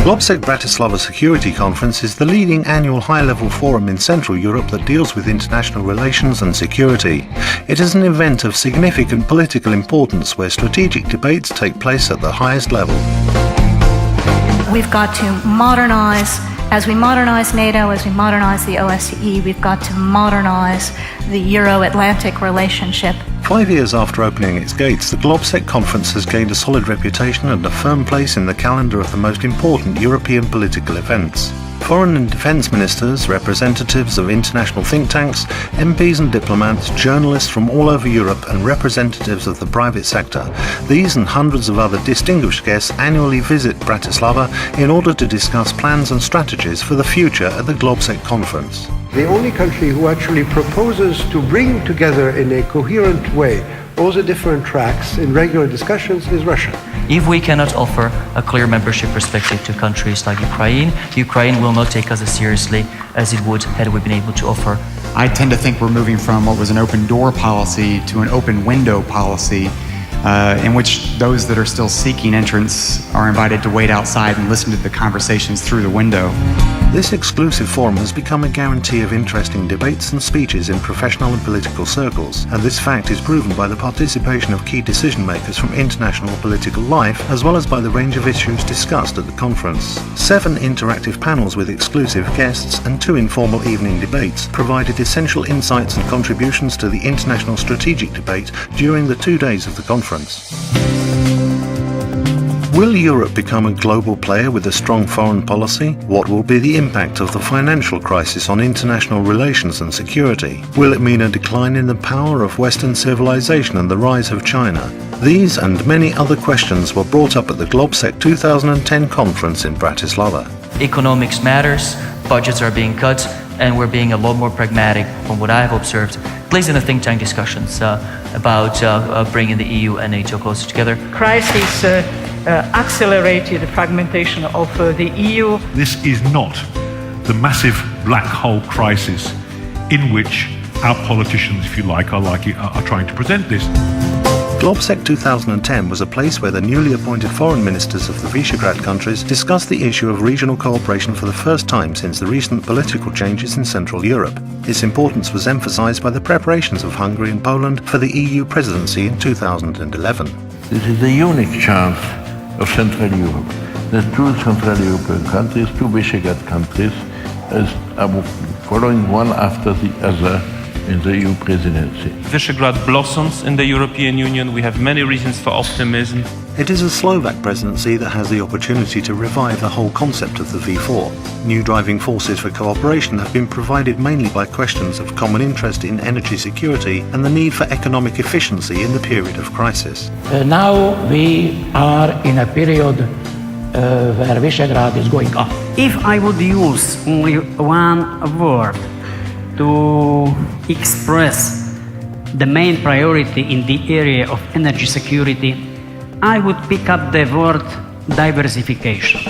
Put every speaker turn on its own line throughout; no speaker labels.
GLOBSEC Bratislava Security Conference is the leading annual high-level forum in Central Europe that deals with international relations and security. It is an event of significant political importance where strategic debates take place at the highest level.
We've got to modernize. As we modernize NATO, as we modernize the OSCE, we've got to modernize the Euro-Atlantic relationship.
5 years after opening its gates, the GLOBSEC conference has gained a solid reputation and a firm place in the calendar of the most important European political events. Foreign and defence ministers, representatives of international think tanks, MPs and diplomats, journalists from all over Europe and representatives of the private sector. These and hundreds of other distinguished guests annually visit Bratislava in order to discuss plans and strategies for the future at the GLOBSEC conference.
The only country who actually proposes to bring together in a coherent way all the different tracks in regular discussions is Russia.
If we cannot offer a clear membership perspective to countries like Ukraine will not take us as seriously as it would had we been able to offer.
I tend to think we're moving from what was an open door policy to an open window policy, in which those that are still seeking entrance are invited to wait outside and listen to the conversations through the window.
This exclusive forum has become a guarantee of interesting debates and speeches in professional and political circles, and this fact is proven by the participation of key decision-makers from international political life, as well as by the range of issues discussed at the conference. 7 interactive panels with exclusive guests and 2 informal evening debates provided essential insights and contributions to the international strategic debate during the 2 days of the conference. Will Europe become a global player with a strong foreign policy? What will be the impact of the financial crisis on international relations and security? Will it mean a decline in the power of Western civilization and the rise of China? These and many other questions were brought up at the GLOBSEC 2010 conference in Bratislava.
Economics matters, budgets are being cut, and we're being a lot more pragmatic from what I've observed, at least in the think tank discussions about bringing the EU and NATO closer together.
Crisis accelerated the fragmentation of the EU.
This is not the massive black hole crisis in which our politicians, if you like, are trying to present this.
GLOBSEC 2010 was a place where the newly appointed foreign ministers of the Visegrad countries discussed the issue of regional cooperation for the first time since the recent political changes in Central Europe. Its importance was emphasized by the preparations of Hungary and Poland for the EU presidency in 2011.
This is a unique chance of Central Europe. The 2 Central European countries, 2 Visegrad countries, are following one after the other in the EU presidency.
Visegrad blossoms in the European Union. We have many reasons for optimism.
It is a Slovak presidency that has the opportunity to revive the whole concept of the V4. New driving forces for cooperation have been provided mainly by questions of common interest in energy security and the need for economic efficiency in the period of crisis.
Now we are in a period where Visegrad is going up.
If I would use only one word to express the main priority in the area of energy security, I would pick up the word diversification.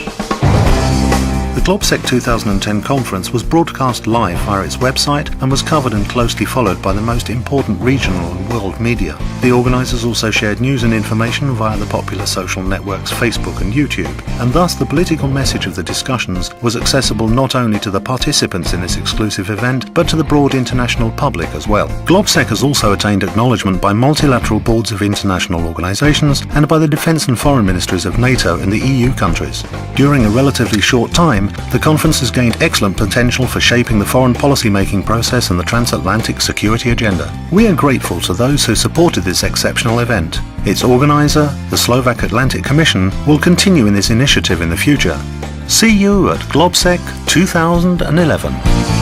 The GLOBSEC 2010 conference was broadcast live via its website and was covered and closely followed by the most important regional and world media. The organisers also shared news and information via the popular social networks Facebook and YouTube, and thus the political message of the discussions was accessible not only to the participants in this exclusive event, but to the broad international public as well. GLOBSEC has also attained acknowledgement by multilateral boards of international organisations and by the defence and foreign ministries of NATO and the EU countries. During a relatively short time, the conference has gained excellent potential for shaping the foreign policy-making process and the transatlantic security agenda. We are grateful to those who supported this exceptional event. Its organiser, the Slovak Atlantic Commission, will continue in this initiative in the future. See you at GLOBSEC 2011.